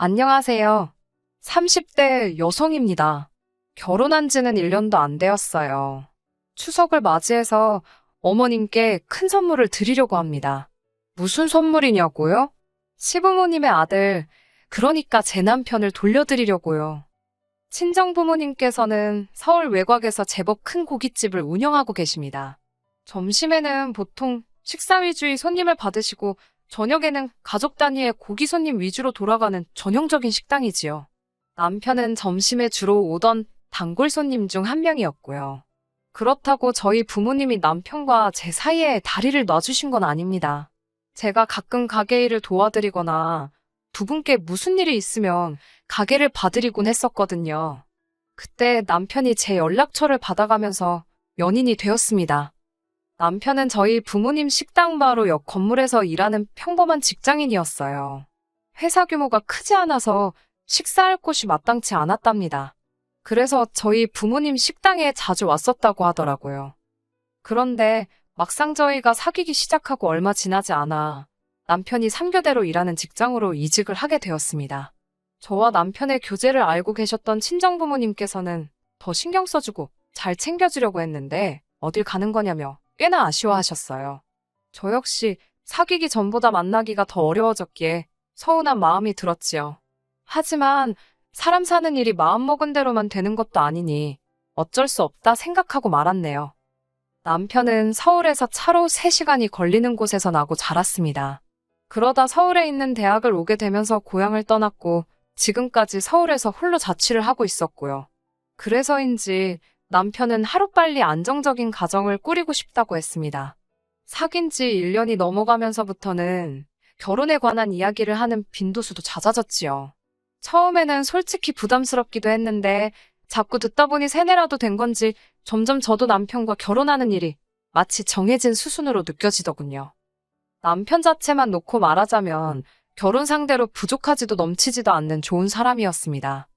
안녕하세요. 30대 여성입니다. 결혼한 지는 1년도 안 되었어요. 추석을 맞이해서 어머님께 큰 선물을 드리려고 합니다. 무슨 선물이냐고요? 시부모님의 아들, 그러니까 제 남편을 돌려드리려고요. 친정부모님께서는 서울 외곽에서 제법 큰 고깃집을 운영하고 계십니다. 점심에는 보통 식사 위주의 손님을 받으시고 저녁에는 가족 단위의 고기 손님 위주로 돌아가는 전형적인 식당이지요. 남편은 점심에 주로 오던 단골 손님 중 한 명이었고요. 그렇다고 저희 부모님이 남편과 제 사이에 다리를 놔주신 건 아닙니다. 제가 가끔 가게 일을 도와드리거나 두 분께 무슨 일이 있으면 가게를 봐드리곤 했었거든요. 그때 남편이 제 연락처를 받아가면서 연인이 되었습니다. 남편은 저희 부모님 식당 바로 옆 건물에서 일하는 평범한 직장인이었어요. 회사 규모가 크지 않아서 식사할 곳이 마땅치 않았답니다. 그래서 저희 부모님 식당에 자주 왔었다고 하더라고요. 그런데 막상 저희가 사귀기 시작하고 얼마 지나지 않아 남편이 3교대로 일하는 직장으로 이직을 하게 되었습니다. 저와 남편의 교제를 알고 계셨던 친정부모님께서는 더 신경 써주고 잘 챙겨주려고 했는데 어딜 가는 거냐며 꽤나 아쉬워하셨어요. 저 역시 사귀기 전보다 만나기가 더 어려워졌기에 서운한 마음이 들었지요. 하지만 사람 사는 일이 마음먹은 대로만 되는 것도 아니니 어쩔 수 없다 생각하고 말았네요. 남편은 서울에서 차로 3시간이 걸리는 곳에서 나고 자랐습니다. 그러다 서울에 있는 대학을 오게 되면서 고향을 떠났고 지금까지 서울에서 홀로 자취를 하고 있었고요. 그래서인지 남편은 하루빨리 안정적인 가정을 꾸리고 싶다고 했습니다. 사귄 지 1년이 넘어가면서부터는 결혼에 관한 이야기를 하는 빈도수도 잦아졌지요. 처음에는 솔직히 부담스럽기도 했는데 자꾸 듣다 보니 세뇌라도 된 건지 점점 저도 남편과 결혼하는 일이 마치 정해진 수순으로 느껴지더군요. 남편 자체만 놓고 말하자면 결혼 상대로 부족하지도 넘치지도 않는 좋은 사람이었습니다.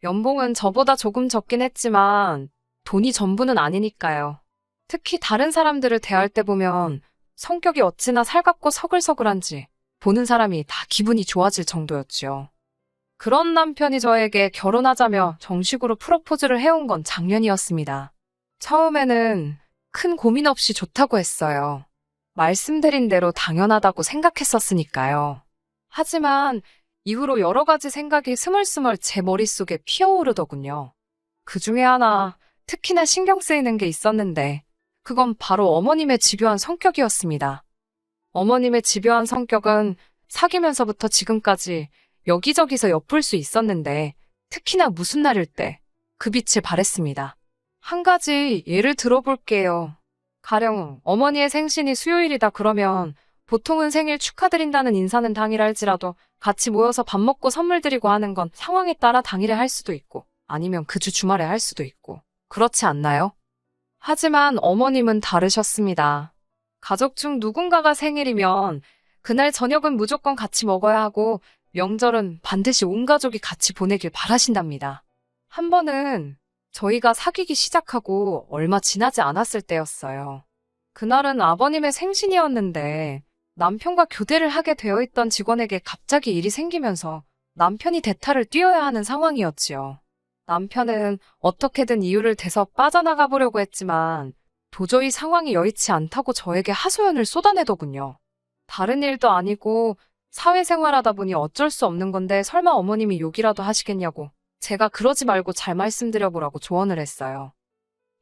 연봉은 저보다 조금 적긴 했지만 돈이 전부는 아니니까요. 특히 다른 사람들을 대할 때 보면 성격이 어찌나 살갑고 서글서글한지 보는 사람이 다 기분이 좋아질 정도였지요. 그런 남편이 저에게 결혼하자며 정식으로 프로포즈를 해온 건 작년이었습니다. 처음에는 큰 고민 없이 좋다고 했어요. 말씀드린 대로 당연하다고 생각했었으니까요. 하지만 이후로 여러 가지 생각이 스멀스멀 제 머릿속에 피어오르더군요. 그 중에 하나, 특히나 신경 쓰이는 게 있었는데 그건 바로 어머님의 집요한 성격이었습니다. 어머님의 집요한 성격은 사귀면서부터 지금까지 여기저기서 엿볼 수 있었는데 특히나 무슨 날일 때 그 빛을 발했습니다. 한 가지 예를 들어볼게요. 가령 어머니의 생신이 수요일이다 그러면 보통은 생일 축하드린다는 인사는 당일 할지라도 같이 모여서 밥 먹고 선물 드리고 하는 건 상황에 따라 당일에 할 수도 있고 아니면 그 주 주말에 할 수도 있고 그렇지 않나요? 하지만 어머님은 다르셨습니다. 가족 중 누군가가 생일이면 그날 저녁은 무조건 같이 먹어야 하고 명절은 반드시 온 가족이 같이 보내길 바라신답니다. 한 번은 저희가 사귀기 시작하고 얼마 지나지 않았을 때였어요. 그날은 아버님의 생신이었는데 남편과 교대를 하게 되어 있던 직원에게 갑자기 일이 생기면서 남편이 대타를 뛰어야 하는 상황이었지요. 남편은 어떻게든 이유를 대서 빠져나가 보려고 했지만 도저히 상황이 여의치 않다고 저에게 하소연을 쏟아내더군요. 다른 일도 아니고 사회생활하다 보니 어쩔 수 없는 건데 설마 어머님이 욕이라도 하시겠냐고 제가 그러지 말고 잘 말씀드려보라고 조언을 했어요.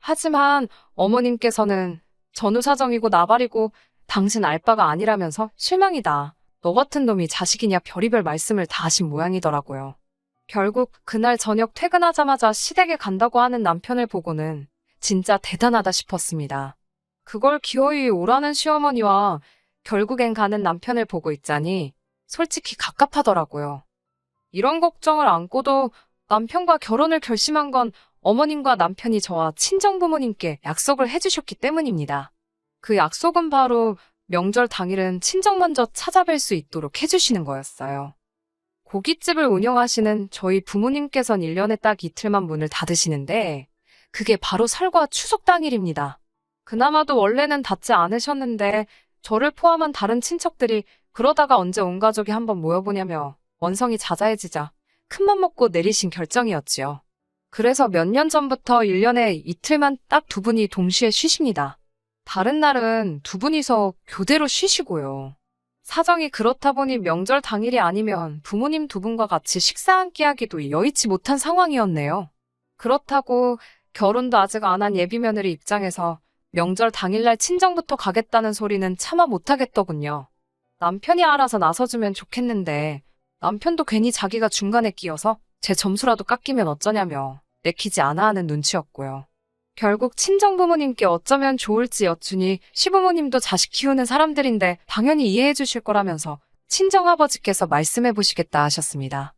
하지만 어머님께서는 전후사정이고 나발이고 당신 알 바가 아니라면서 실망이다. 너 같은 놈이 자식이냐 별의별 말씀을 다 하신 모양이더라고요. 결국 그날 저녁 퇴근하자마자 시댁에 간다고 하는 남편을 보고는 진짜 대단하다 싶었습니다. 그걸 기어이 오라는 시어머니와 결국엔 가는 남편을 보고 있자니 솔직히 갑갑하더라고요. 이런 걱정을 안고도 남편과 결혼을 결심한 건 어머님과 남편이 저와 친정부모님께 약속을 해주셨기 때문입니다. 그 약속은 바로 명절 당일은 친정 먼저 찾아뵐 수 있도록 해주시는 거였어요. 고깃집을 운영하시는 저희 부모님께선 1년에 딱 이틀만 문을 닫으시는데 그게 바로 설과 추석 당일입니다. 그나마도 원래는 닫지 않으셨는데 저를 포함한 다른 친척들이 그러다가 언제 온 가족이 한번 모여보냐며 원성이 자자해지자 큰맘 먹고 내리신 결정이었지요. 그래서 몇 년 전부터 1년에 이틀만 딱 두 분이 동시에 쉬십니다. 다른 날은 두 분이서 교대로 쉬시고요. 사정이 그렇다 보니 명절 당일이 아니면 부모님 두 분과 같이 식사 한 끼 하기도 여의치 못한 상황이었네요. 그렇다고 결혼도 아직 안 한 예비며느리 입장에서 명절 당일날 친정부터 가겠다는 소리는 차마 못하겠더군요. 남편이 알아서 나서주면 좋겠는데 남편도 괜히 자기가 중간에 끼어서 제 점수라도 깎이면 어쩌냐며 내키지 않아 하는 눈치였고요. 결국 친정부모님께 어쩌면 좋을지 여쭈니 시부모님도 자식 키우는 사람들인데 당연히 이해해 주실 거라면서 친정아버지께서 말씀해 보시겠다 하셨습니다.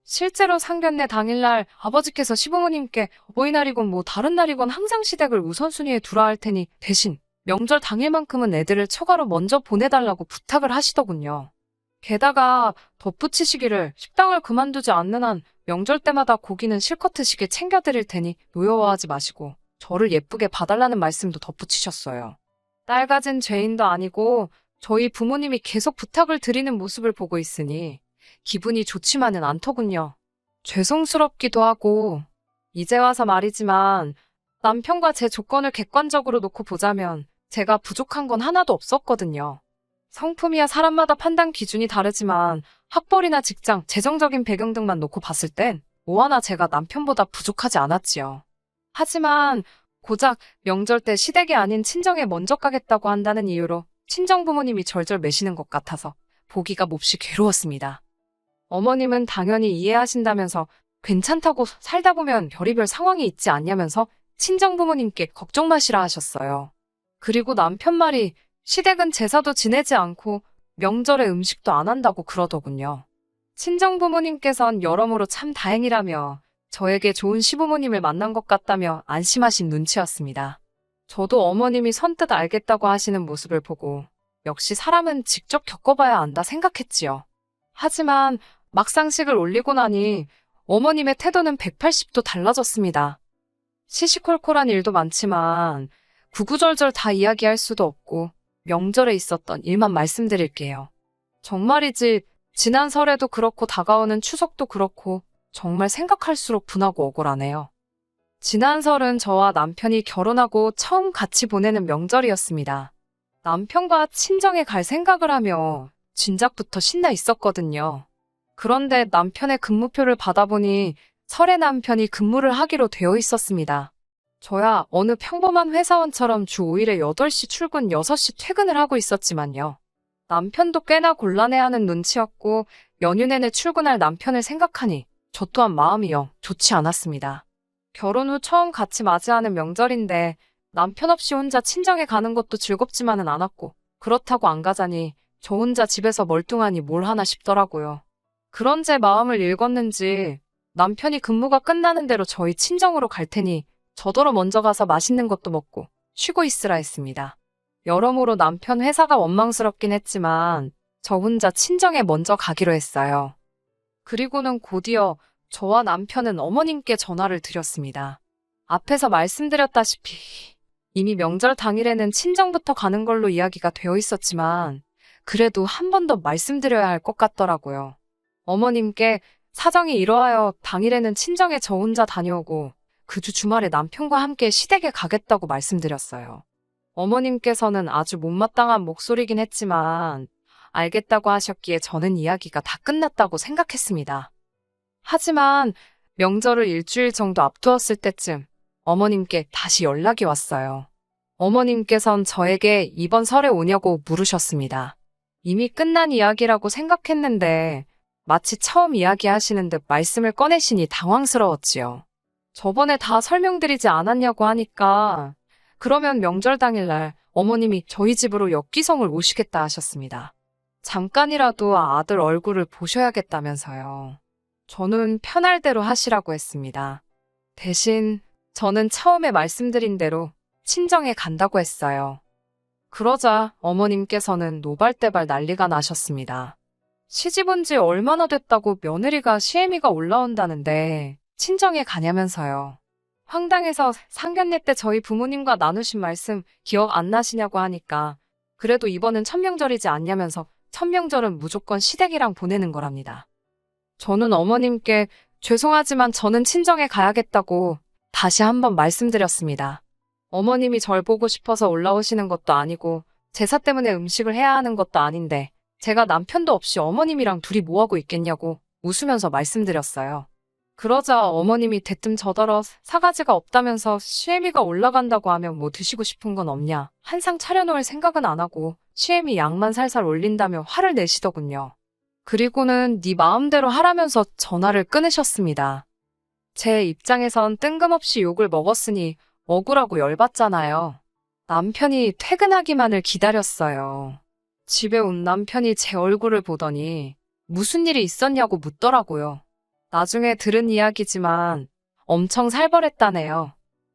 실제로 상견례 당일날 아버지께서 시부모님께 어버이날이건 뭐 다른 날이건 항상 시댁을 우선순위에 두라 할 테니 대신 명절 당일만큼은 애들을 처가로 먼저 보내달라고 부탁을 하시더군요. 게다가 덧붙이시기를 식당을 그만두지 않는 한 명절 때마다 고기는 실컷 드시게 챙겨드릴 테니 노여워하지 마시고 저를 예쁘게 봐달라는 말씀도 덧붙이셨어요. 딸 가진 죄인도 아니고 저희 부모님이 계속 부탁을 드리는 모습을 보고 있으니 기분이 좋지만은 않더군요. 죄송스럽기도 하고 이제 와서 말이지만 남편과 제 조건을 객관적으로 놓고 보자면 제가 부족한 건 하나도 없었거든요. 성품이야 사람마다 판단 기준이 다르지만 학벌이나 직장, 재정적인 배경 등만 놓고 봤을 땐 뭐 하나 제가 남편보다 부족하지 않았지요. 하지만 고작 명절 때 시댁이 아닌 친정에 먼저 가겠다고 한다는 이유로 친정 부모님이 절절 매시는 것 같아서 보기가 몹시 괴로웠습니다. 어머님은 당연히 이해하신다면서 괜찮다고 살다 보면 별의별 상황이 있지 않냐면서 친정 부모님께 걱정 마시라 하셨어요. 그리고 남편 말이 시댁은 제사도 지내지 않고 명절에 음식도 안 한다고 그러더군요. 친정 부모님께선 여러모로 참 다행이라며 저에게 좋은 시부모님을 만난 것 같다며 안심하신 눈치였습니다. 저도 어머님이 선뜻 알겠다고 하시는 모습을 보고 역시 사람은 직접 겪어봐야 안다 생각했지요. 하지만 막상식을 올리고 나니 어머님의 태도는 180도 달라졌습니다. 시시콜콜한 일도 많지만 구구절절 다 이야기할 수도 없고 명절에 있었던 일만 말씀드릴게요. 정말이지 지난 설에도 그렇고 다가오는 추석도 그렇고 정말 생각할수록 분하고 억울하네요. 지난 설은 저와 남편이 결혼하고 처음 같이 보내는 명절이었습니다. 남편과 친정에 갈 생각을 하며 진작부터 신나 있었거든요. 그런데 남편의 근무표를 받아보니 설에 남편이 근무를 하기로 되어 있었습니다. 저야 어느 평범한 회사원처럼 주 5일에 8시 출근 6시 퇴근을 하고 있었지만요. 남편도 꽤나 곤란해하는 눈치였고 연휴 내내 출근할 남편을 생각하니 저 또한 마음이 영 좋지 않았습니다. 결혼 후 처음 같이 맞이하는 명절인데 남편 없이 혼자 친정에 가는 것도 즐겁지만은 않았고 그렇다고 안 가자니 저 혼자 집에서 멀뚱하니 뭘 하나 싶더라고요. 그런 제 마음을 읽었는지 남편이 근무가 끝나는 대로 저희 친정으로 갈 테니 저더러 먼저 가서 맛있는 것도 먹고 쉬고 있으라 했습니다. 여러모로 남편 회사가 원망스럽긴 했지만 저 혼자 친정에 먼저 가기로 했어요. 그리고는 곧이어 저와 남편은 어머님께 전화를 드렸습니다. 앞에서 말씀드렸다시피 이미 명절 당일에는 친정부터 가는 걸로 이야기가 되어 있었지만 그래도 한 번 더 말씀드려야 할 것 같더라고요. 어머님께 사정이 이러하여 당일에는 친정에 저 혼자 다녀오고 그 주 주말에 남편과 함께 시댁에 가겠다고 말씀드렸어요. 어머님께서는 아주 못마땅한 목소리긴 했지만 알겠다고 하셨기에 저는 이야기가 다 끝났다고 생각했습니다. 하지만 명절을 일주일 정도 앞두었을 때쯤 어머님께 다시 연락이 왔어요. 어머님께선 저에게 이번 설에 오냐고 물으셨습니다. 이미 끝난 이야기라고 생각했는데 마치 처음 이야기하시는 듯 말씀을 꺼내시니 당황스러웠지요. 저번에 다 설명드리지 않았냐고 하니까 그러면 명절 당일날 어머님이 저희 집으로 엽기성을 오시겠다 하셨습니다. 잠깐이라도 아들 얼굴을 보셔야겠다면서요. 저는 편할 대로 하시라고 했습니다. 대신 저는 처음에 말씀드린 대로 친정에 간다고 했어요. 그러자 어머님께서는 노발대발 난리가 나셨습니다. 시집 온 지 얼마나 됐다고 며느리가 시애미가 올라온다는데 친정에 가냐면서요. 황당해서 상견례 때 저희 부모님과 나누신 말씀 기억 안 나시냐고 하니까 그래도 이번은 천명절이지 않냐면서 천명절은 무조건 시댁이랑 보내는 거랍니다. 저는 어머님께 죄송하지만 저는 친정에 가야겠다고 다시 한번 말씀드렸습니다. 어머님이 절 보고 싶어서 올라오시는 것도 아니고 제사 때문에 음식을 해야 하는 것도 아닌데 제가 남편도 없이 어머님이랑 둘이 뭐하고 있겠냐고 웃으면서 말씀드렸어요. 그러자 어머님이 대뜸 저더러 사가지가 없다면서 시애미가 올라간다고 하면 뭐 드시고 싶은 건 없냐. 한상 차려놓을 생각은 안 하고 시애미 양만 살살 올린다며 화를 내시더군요. 그리고는 네 마음대로 하라면서 전화를 끊으셨습니다. 제 입장에선 뜬금없이 욕을 먹었으니 억울하고 열받잖아요. 남편이 퇴근하기만을 기다렸어요. 집에 온 남편이 제 얼굴을 보더니 무슨 일이 있었냐고 묻더라고요. 나중에 들은 이야기지만 엄청 살벌했다네요.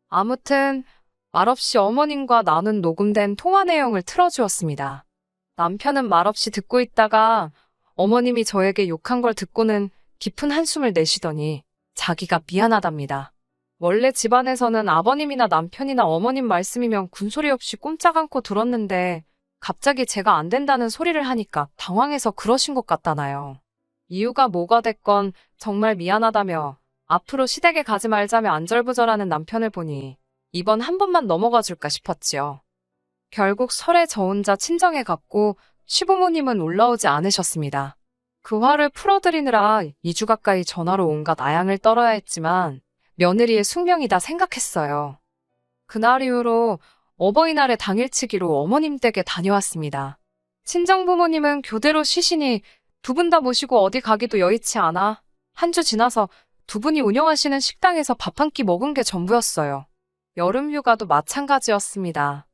아무튼 말없이 어머님과 나눈 녹음된 통화 내용을 틀어주었습니다. 남편은 말없이 듣고 있다가 어머님이 저에게 욕한 걸 듣고는 깊은 한숨을 내쉬더니 자기가 미안하답니다. 원래 집안에서는 아버님이나 남편이나 어머님 말씀이면 군소리 없이 꼼짝 않고 들었는데 갑자기 제가 안 된다는 소리를 하니까 당황해서 그러신 것 같다나요. 이유가 뭐가 됐건 정말 미안하다며 앞으로 시댁에 가지 말자며 안절부절하는 남편을 보니 이번 한 번만 넘어가 줄까 싶었지요. 결국 설에 저 혼자 친정에 갔고 시부모님은 올라오지 않으셨습니다. 그 화를 풀어드리느라 2주 가까이 전화로 온갖 아양을 떨어야 했지만 며느리의 숙명이다 생각했어요. 그날 이후로 어버이날의 당일치기로 어머님 댁에 다녀왔습니다. 친정부모님은 교대로 쉬시니 두 분 다 모시고 어디 가기도 여의치 않아 한 주 지나서 두 분이 운영하시는 식당에서 밥 한 끼 먹은 게 전부였어요. 여름 휴가도 마찬가지였습니다.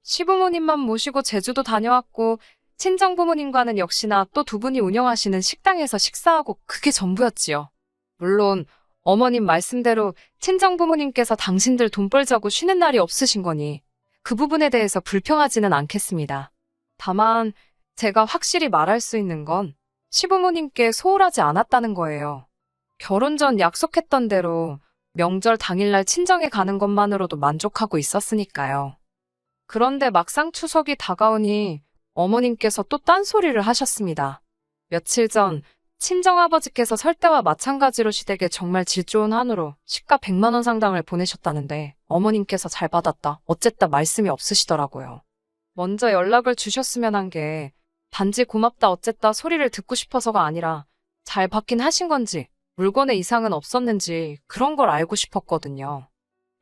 시부모님만 모시고 제주도 다녀왔고 친정부모님과는 역시나 또 두 분이 운영하시는 식당에서 식사하고 그게 전부였지요. 물론 어머님 말씀대로 친정부모님께서 당신들 돈 벌자고 쉬는 날이 없으신 거니 그 부분에 대해서 불평하지는 않겠습니다. 다만 제가 확실히 말할 수 있는 건 시부모님께 소홀하지 않았다는 거예요. 결혼 전 약속했던 대로 명절 당일날 친정에 가는 것만으로도 만족하고 있었으니까요. 그런데 막상 추석이 다가오니 어머님께서 또 딴소리를 하셨습니다. 며칠 전 친정아버지께서 설 때와 마찬가지로 시댁에 정말 질 좋은 한우로 시가 100만 원 상당을 보내셨다는데 어머님께서 잘 받았다, 어쨌다 말씀이 없으시더라고요. 먼저 연락을 주셨으면 한 게 단지 고맙다 어쨌다 소리를 듣고 싶어서가 아니라 잘 받긴 하신 건지 물건에 이상은 없었는지 그런 걸 알고 싶었거든요.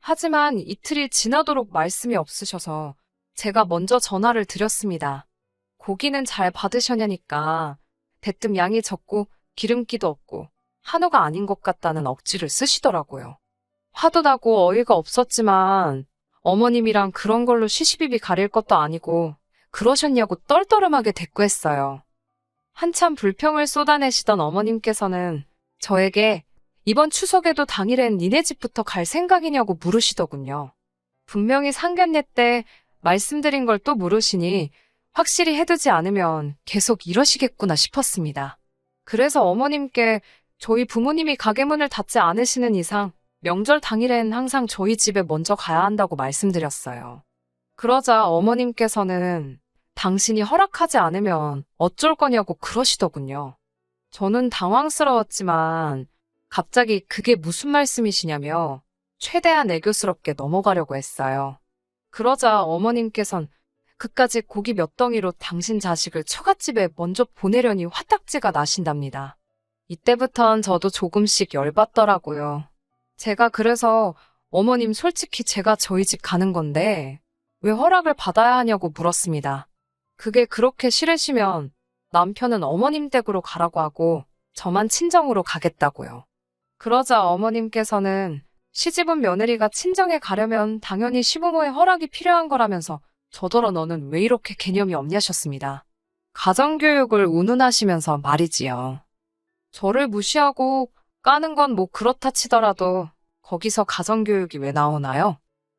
하지만 이틀이 지나도록 말씀이 없으셔서 제가 먼저 전화를 드렸습니다. 고기는 잘 받으셨냐니까 대뜸 양이 적고 기름기도 없고 한우가 아닌 것 같다는 억지를 쓰시더라고요. 화도 나고 어이가 없었지만 어머님이랑 그런 걸로 시시비비 가릴 것도 아니고 그러셨냐고 떨떠름하게 대꾸했어요. 한참 불평을 쏟아내시던 어머님께서는 저에게 이번 추석에도 당일엔 니네 집부터 갈 생각이냐고 물으시더군요. 분명히 상견례 때 말씀드린 걸 또 물으시니 확실히 해두지 않으면 계속 이러시겠구나 싶었습니다. 그래서 어머님께 저희 부모님이 가게 문을 닫지 않으시는 이상 명절 당일엔 항상 저희 집에 먼저 가야 한다고 말씀드렸어요. 그러자 어머님께서는 당신이 허락하지 않으면 어쩔 거냐고 그러시더군요. 저는 당황스러웠지만 갑자기 그게 무슨 말씀이시냐며 최대한 애교스럽게 넘어가려고 했어요. 그러자 어머님께선 그까짓 고기 몇 덩이로 당신 자식을 처갓집에 먼저 보내려니 화딱지가 나신답니다. 이때부턴 저도 조금씩 열받더라고요. 제가 그래서 어머님 솔직히 제가 저희 집 가는 건데 왜 허락을 받아야 하냐고 물었습니다. 그게 그렇게 싫으시면 남편은 어머님 댁으로 가라고 하고 저만 친정으로 가겠다고요. 그러자 어머님께서는 시집온 며느리가 친정에 가려면 당연히 시부모의 허락이 필요한 거라면서 저더러 너는 왜 이렇게 개념이 없냐셨습니다. 가정교육을 운운하시면서 말이지요. 저를 무시하고 까는 건 뭐 그렇다 치더라도 거기서 가정교육이 왜 나오나요?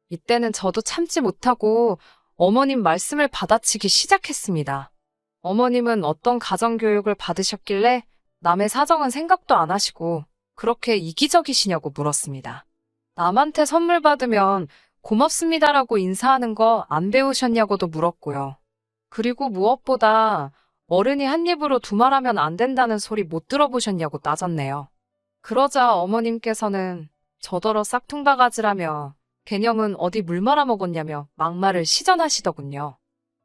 이때는 저도 참지 못하고 어머님 말씀을 받아치기 시작했습니다. 어머님은 어떤 가정교육을 받으셨길래 남의 사정은 생각도 안 하시고 그렇게 이기적이시냐고 물었습니다. 남한테 선물 받으면 고맙습니다라고 인사하는 거 안 배우셨냐고도 물었고요. 그리고 무엇보다 어른이 한 입으로 두말하면 안 된다는 소리 못 들어보셨냐고 따졌네요. 그러자 어머님께서는 저더러 싹퉁바가지라며 개념은 어디 물 말아먹었냐며 막말을 시전하시더군요.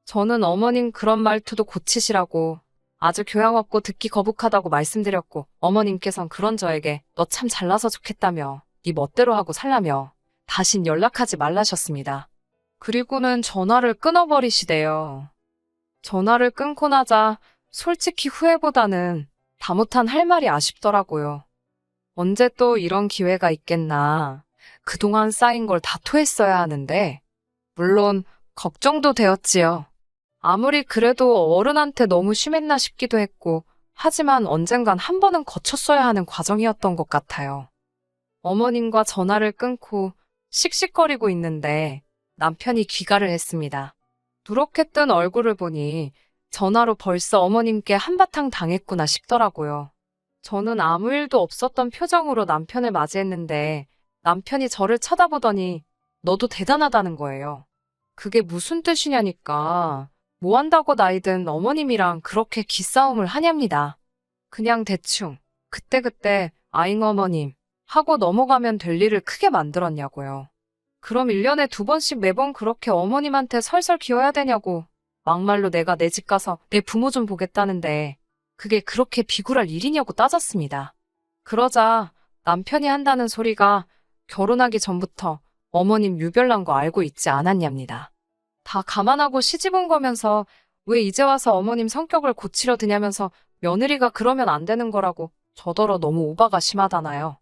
저는 어머님 그런 말투도 고치시라고 아주 교양 없고 듣기 거북하다고 말씀드렸고 어머님께선 그런 저에게 너 참 잘나서 좋겠다며 네 멋대로 하고 살라며 다신 연락하지 말라셨습니다. 그리고는 전화를 끊어버리시대요. 전화를 끊고 나자 솔직히 후회보다는 다 못한 할 말이 아쉽더라고요. 언제 또 이런 기회가 있겠나. 그동안 쌓인 걸 다 토했어야 하는데 물론 걱정도 되었지요. 아무리 그래도 어른한테 너무 심했나 싶기도 했고 하지만 언젠간 한 번은 거쳤어야 하는 과정이었던 것 같아요. 어머님과 전화를 끊고 씩씩거리고 있는데 남편이 귀가를 했습니다. 누렇게 뜬 얼굴을 보니 전화로 벌써 어머님께 한바탕 당했구나 싶더라고요. 저는 아무 일도 없었던 표정으로 남편을 맞이했는데 남편이 저를 쳐다보더니 너도 대단하다는 거예요. 그게 무슨 뜻이냐니까 뭐 한다고 나이든 어머님이랑 그렇게 기싸움을 하냐입니다. 그냥 대충 그때그때 아잉 어머님 하고 넘어가면 될 일을 크게 만들었냐고요. 그럼 1년에 2번씩 매번 그렇게 어머님한테 설설 기어야 되냐고 막말로 내가 내 집 가서 내 부모 좀 보겠다는데 그게 그렇게 비굴할 일이냐고 따졌습니다. 그러자 남편이 한다는 소리가 결혼하기 전부터 어머님 유별난 거 알고 있지 않았냐입니다. 다 감안하고 시집 온 거면서 왜 이제 와서 어머님 성격을 고치려 드냐면서 며느리가 그러면 안 되는 거라고 저더러 너무 오바가 심하다나요.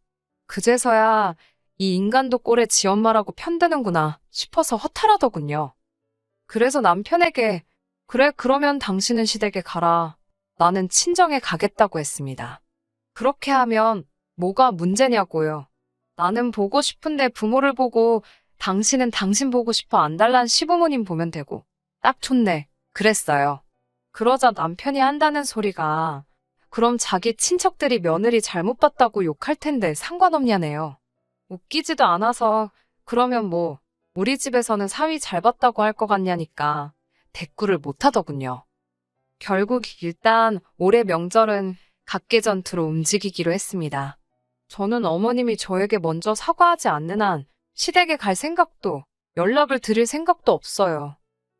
그제서야 이 인간도 꼴에 지 엄마라고 편드는구나 싶어서 허탈하더군요. 그래서 남편에게 그래 그러면 당신은 시댁에 가라. 나는 친정에 가겠다고 했습니다. 그렇게 하면 뭐가 문제냐고요. 나는 보고 싶은데 부모를 보고 당신은 당신 보고 싶어 안달난 시부모님 보면 되고 딱 좋네. 그랬어요. 그러자 남편이 한다는 소리가 그럼 자기 친척들이 며느리 잘못 봤다고 욕할 텐데 상관없냐네요. 웃기지도 않아서 그러면 뭐 우리 집에서는 사위 잘 봤다고 할 것 같냐니까 대꾸를 못 하더군요. 결국 일단 올해 명절은 각계전투로 움직이기로 했습니다. 저는 어머님이 저에게 먼저 사과하지 않는 한 시댁에 갈 생각도 연락을 드릴 생각도 없어요.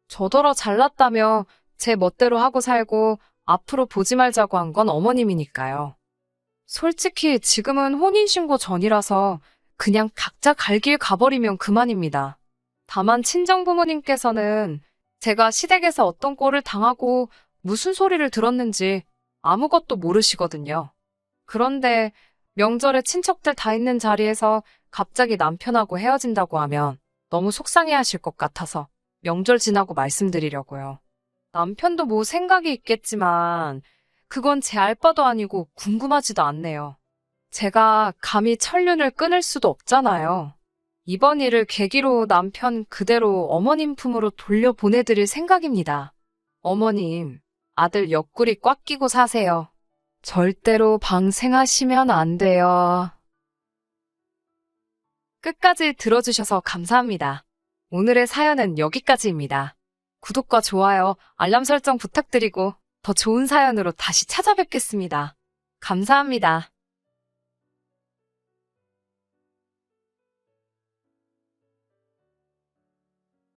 저더러 잘났다며 제 멋대로 하고 살고 앞으로 보지 말자고 한 건 어머님이니까요. 솔직히 지금은 혼인신고 전이라서 그냥 각자 갈 길 가버리면 그만입니다. 다만 친정부모님께서는 제가 시댁에서 어떤 꼴을 당하고 무슨 소리를 들었는지 아무것도 모르시거든요. 그런데 명절에 친척들 다 있는 자리에서 갑자기 남편하고 헤어진다고 하면 너무 속상해하실 것 같아서 명절 지나고 말씀드리려고요. 남편도 뭐 생각이 있겠지만 그건 제 알 바도 아니고 궁금하지도 않네요. 제가 감히 천륜을 끊을 수도 없잖아요. 이번 일을 계기로 남편 그대로 어머님 품으로 돌려보내드릴 생각입니다. 어머님, 아들 옆구리 꽉 끼고 사세요. 절대로 방생하시면 안 돼요. 끝까지 들어주셔서 감사합니다. 오늘의 사연은 여기까지입니다. 구독과 좋아요, 알람 설정 부탁드리고 더 좋은 사연으로 다시 찾아뵙겠습니다. 감사합니다.